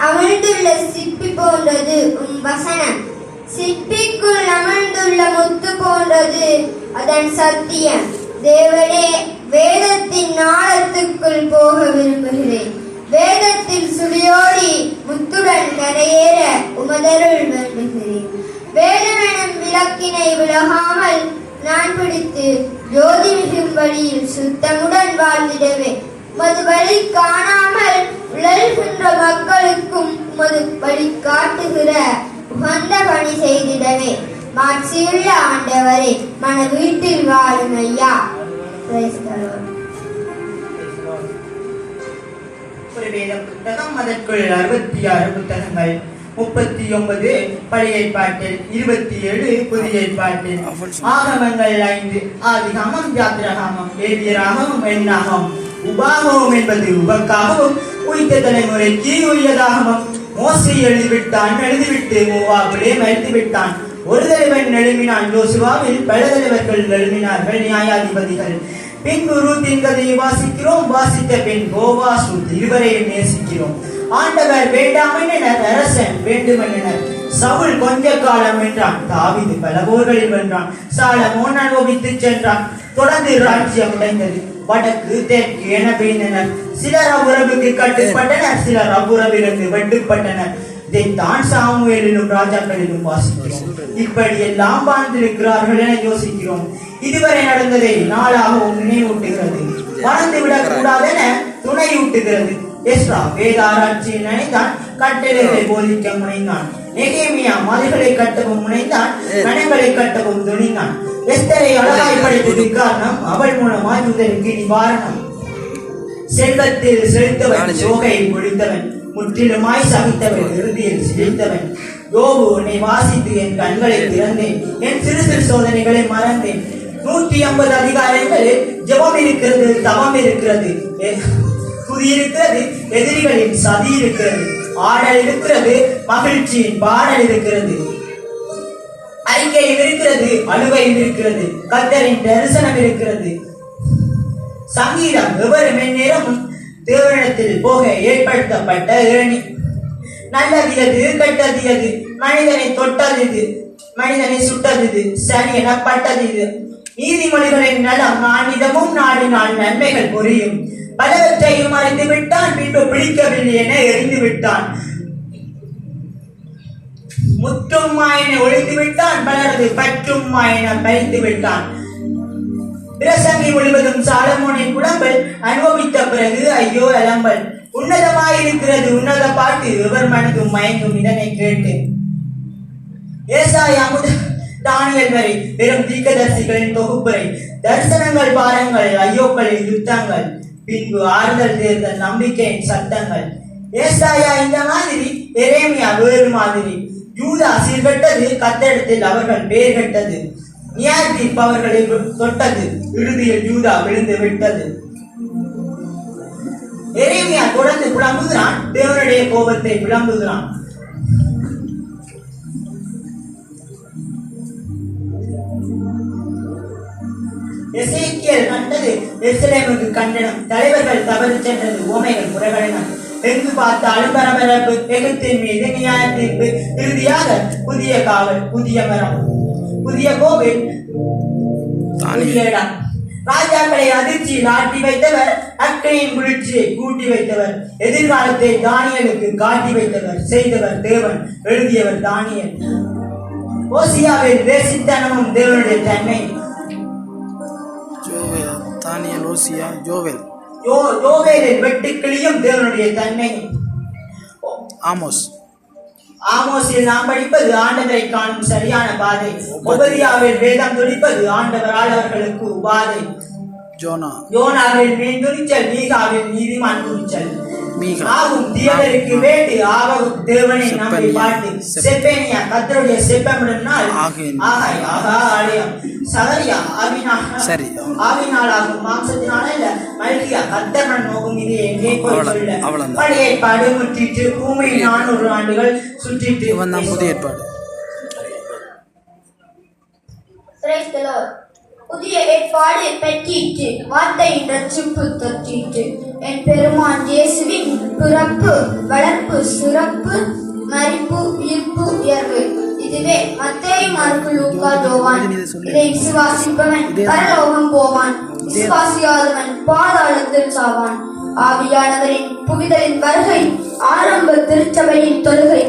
அமிழ்ந்துள்ள சிற்பி போன்றது உன் வசனம். சிற்பிக்குள் அமிழ்ந்துள்ள முத்து போன்றது அதன் சத்தியம். தேவனே, வேதத்தின் ஆழத்துக்குள் போக விரும்புகிறேன். வேதத்தில் சுழியோடி முத்துடன் கரையேற உமதருள் வேண்டுகிறேன். வேதமெனும் விளக்கினை விலகாமல் நான் பிடித்து ஜோதி மிகும் வழியில் சுத்தமுடன் வாழ்ந்திடவே உமது வழி காணாமல் உழல்கின்ற மக்களுக்கும் உமது வழி காட்டுகிற உகந்த பணி செய்திடவே மாட்சியுள்ள ஆண்டவரே மன வீட்டில் வாழும் ஐயா. ஒரு வேத புத்தகம், அதற்குள் 66 புத்தகங்கள், 39 பழைய ஏற்பாட்டில், 27 புதிய ஏற்பாட்டில். ஆகமங்கள் 5: ஆதிகாமம், யாத்திராகமம், லேவியராகமம், எண்ணாகமம். உபாகமம் என்பது உபக்காகவும் உயிர்த்த தலைமுறைக்கு உரியதாகமம். மோசே எழுதிவிட்டு மோவாபிலே மறித்துவிட்டான். ஒரு தலைவன் எழுப்பினான் யோசுவாவில், பல தலைவர்கள் எழுப்பினார்கள் நியாயாதிபதிகள். பின்பு ரூத்தின் கதையை வாசிக்கிறோம். வாசித்த பின் போவாஸ், ரூத் இருவரையும் நேசிக்கிறோம். ஆண்டவர் வேண்டாம் என்றனர், அரசன் வேண்டுமென்றனர். சவுல் கொஞ்ச காலம் வென்றான், தாவீது பல போர்களில் வென்றான். சாலமோன் அனுபவித்து சென்றான். தொடர்ந்து ராஜ்யம் உடைந்தது. வடக்கு தெற்கு என பிரிந்தனர். சிலர் அவ்வுறவுக்கு கட்டுப்பட்டனர், சிலர் அவ்வுறவிலிருந்து வெட்டுப்பட்டனர். இதைத்தான் சாமுவேலிலும் ராஜாக்களிலும் வாசிக்கிறோம். இப்படி எல்லாம் வாழ்ந்திருக்கிறார்கள் என யோசிக்கிறோம். இதுவரை நடந்ததை நாளாகவும் நினைவூட்டுகிறது. மறந்துவிடக் கூடாதென துணையூட்டுகிறது. எஸ்ரா வேதாராய்ச்சியில் நினைந்தான், கட்டளைகளை போதிக்க முனைந்தான். நெகேமியா மதில்களை கட்டவும் முனைந்தான், கணங்களை கட்டவும் துணிந்தான். எஸ்தரை அழகாய் படைத்தது காரணம், அவள் மூலமாய் யூதருக்கு நிவாரணம். செல்வத்தில் செலுத்தவன், சோகையை பொழித்தவன், முற்றிலுமாய் சகித்தவன், இறுதியில் சிரித்தவன். யோபு, உன்னை வாசித்து என் கண்களை திறந்தேன், என் சிறு சிறு சோதனைகளை மறந்தேன். 150 அதிகாரங்களில் ஜெபம் இருக்கிறது, தவம் இருக்கிறது, துதி இருக்கிறது, எதிரிகளின் சதி இருக்கிறது, ஆடல் இருக்கிறது, மகிழ்ச்சியின் பாடல் இருக்கிறது, அறிக்கையும் இருக்கிறது, அழுவையும் இருக்கிறது, கர்த்தரின் தரிசனம் இருக்கிறது. சங்கீதம் எவரும் நேரமும் தேவனிடத்தில் போக ஏற்படுத்தப்பட்ட ஏணி. நல்லது எது, கெட்டது எது, மனிதனை தொட்டது இது, மனிதனை சுட்டது இது, சரி எனப்பட்டது இது. நீதிமொழிகளின் நலம் நானிதமும் நாடினால் நன்மைகள் புரியும். பலவற்றையும் அறிந்து விட்டான், பின்பு பிடிக்கவில்லை என எரிந்து விட்டான். முற்றும் மாயனை ஒழித்து விட்டான், பலரது பற்றும் மாயனை பறித்து விட்டான். பிரசங்கி முழுவதும் சாலமோனின் புலம்பல், அனுபவித்த பிறகு ஐயோ அலம்பல். உன்னதமாயிருக்கிறது உன்னத பாட்டு, எவர் மனதும் மயங்கும் இதனை கேட்டு. ஏசாயா முதல் தானியல் வரை வெறும் தீர்க்கதரிசிகளின் தொகுப்புரை. தரிசனங்கள், பாரங்கள், ஐயோக்களின் யுத்தங்கள், பின்பு ஆறுதல் தேர்தல், நம்பிக்கையின் சத்தங்கள். ஏசாயா இந்த மாதிரி, எரேமியா வேறு மாதிரி. யூதா சீர்கட்டது, கத்தடத்தில் அவர்கள் பேர் கட்டது. நியாய தீர்ப்பு அவர்களை தொட்டது, இறுதியில் யூதா விழுந்து விட்டது. எரேமியா தொடர்ந்து புலம்புகிறான், தேவனுடைய கோபத்தை விளம்புகிறான். எசேக்கியேல் கண்டது எருசலேமுக்கு கண்டனம். தலைவர்கள் தவறு சென்றது, உவமைகள் புறக்கடனம். எங்கு பார்த்தாலும் பரபரப்பு, எகிப்தின் மீது நியாய தீர்ப்பு. இறுதியாக புதிய காவல், புதிய மரம், புதிய கோவில், புதிய இடம். ராஜாக்களை அதிர்ச்சியில் ஆட்டி வைத்தவர், அக்கையின் குளிர்ச்சியை கூட்டி வைத்தவர். எதிர்காலத்தை தானியலுக்கு காட்டி வைத்தவர், செய்தவர் தேவன், எழுதியவர் தானியல். ஓசியாவில் வேசித்தனமும் தேவனுடைய தன்மை. தானியல், ஓசியா, யோவேல். யோவேலில் வெட்டுக்கிளியும் தேவனுடைய தன்மை. ஆமோஸ். ஆமோஸில் நாம் படிப்பது ஆண்டவரை காணும் சரியான பாதை. ஒபதியாவில் வேதம் துடிப்பது ஆண்டவரால் அவர்களுக்கு உபாதை. யோனாவில் மீன் துணிச்சல், மீகாவில் நீதிமான் துணிச்சல். ஆகும் தீயவருக்கு வேண்டு, ஆகும் தேவனை நம்பி பாட்டு. செப்பேனியா கர்த்தருடைய செப்பமிடும் நாள், ஆகாய் ஆகா ஆலயம். சகரியா ஆவினால் ஆகும், மாம்சத்தினால இல்ல. மல்கியா கர்த்தர் நோக்கும், இது எங்கே போய் சொல்ல. பழைய ஏற்பாடு முற்றிட்டு, பூமி 400 ஆண்டுகள் சுற்றிட்டு. புதிய ஏற்பாடு. புதிய ஏற்பாடு பெற்றிட்டு வார்த்தையின் ரட்சிப்பு தொற்றிட்டு என் பெருமான் இயேசுவின் பிறப்பு வளர்ப்பு சிறப்பு மரிப்பு உயிர்ப்பு உயர்வு இதுவே மத்தேயு மார்க்கு லூக்கா யோவான். இதை விசுவாசிப்பவன் பரலோகம் போவான், விசுவாசியாதவன் பாதாளத்தில் சாவான். ஆவியானவரின் புவிதலின் வருகை, ஆரம்ப திருச்சபையின் தொழுகை,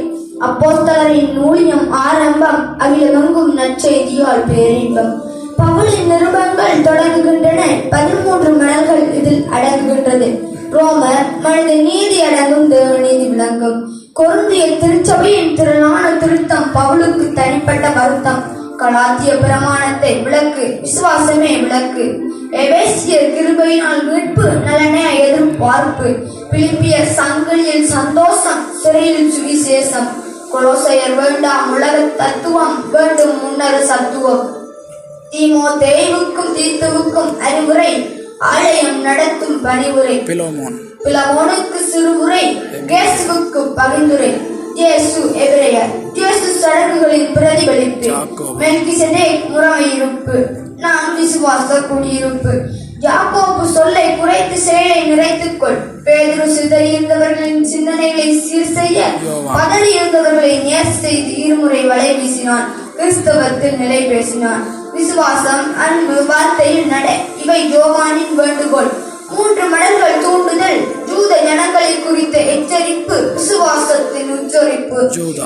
அப்போஸ்தலரின் ஊழியம் ஆரம்பம், அகிலமெங்கும் நற்செய்தியால் பேரின்பம். பவுலின் நிருபங்கள் தொடங்குகின்றன, 13 மடல்கள் இதில் அடங்குகின்றது. ரோமர் மனித நீதி அடங்கும், தேவநீதி விளங்கும். கொரிந்திய திருச்சபையின் திரளான திருத்தம், பவுலுக்கு தனிப்பட்ட வருத்தம். கலாத்திய பிரமாணத்தை விளக்கு, விசுவாசமே விளக்கு. எபேசியர் கிருபையினால் மீட்பு, நலனே எதிர்பார்ப்பு. பிலிப்பியர் சங்கிலியில் சந்தோஷம், சிறையில் சுவிசேஷம். கொலோசையர் வேண்டாம் உலக தத்துவம், வேண்டும் முன்னர் சத்துவம். தீமோத்தேயுவுக்கும் தீத்துவுக்கும் அறிவுரை, ஆலயம் நடத்தும் பணிவுரை. பிலமோனுக்கு சிறுமுறை, கேசுவுக்கு பரிந்துரை. இயேசு எபிரேயர், இயேசு சடங்குகளின் பிரதிபலிப்பு. மெல்கிசேதேக் முறையிருப்பு, நான் விசுவாச குடியிருப்பு. யாக்கோபு சொல்லை குறைத்து செயலை நிறைத்துக்கொள். பேதுரு சிதறியிருந்தவர்களின் சிந்தனைகளை சீர் செய்ய, பதறியிருந்தவர்களை நேர் செய்து இருமுறை வலை வீசினான். கிறிஸ்தவத்தில் நிலை பேசினான். விசுவாசம், அன்பு, வார்த்தையில் நடை, இவை யோவானின் வேண்டுகோள். 3 மடல்கள் தூண்டுதல், ஜூத ஜனங்களை குறித்த எச்சரிப்பு, விசுவாசத்தின் உச்சரிப்பு.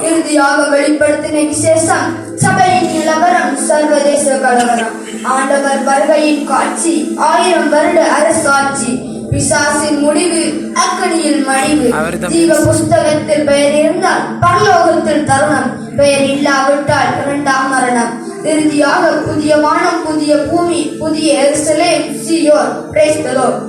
இறுதியாக வெளிப்படுத்தின விசேஷம், சபையின் நிலவரம், சர்வதேச கலவரம். ஆண்டவர் வருகையின் காட்சி, 1000 வருட அரசாட்சி. பிசாசின் முடிவு, அக்கனியில் மடிவு. ஜீவ புஸ்தகத்தில் பெயர் இருந்தால் பரலோகத்தில் தருணம், பெயர் இல்லாவிட்டால் 2ஆம் மரணம். இறுதியாக புதிய வானம், புதிய பூமி, புதிய எருசலேம், சீயோன். Praise the Lord.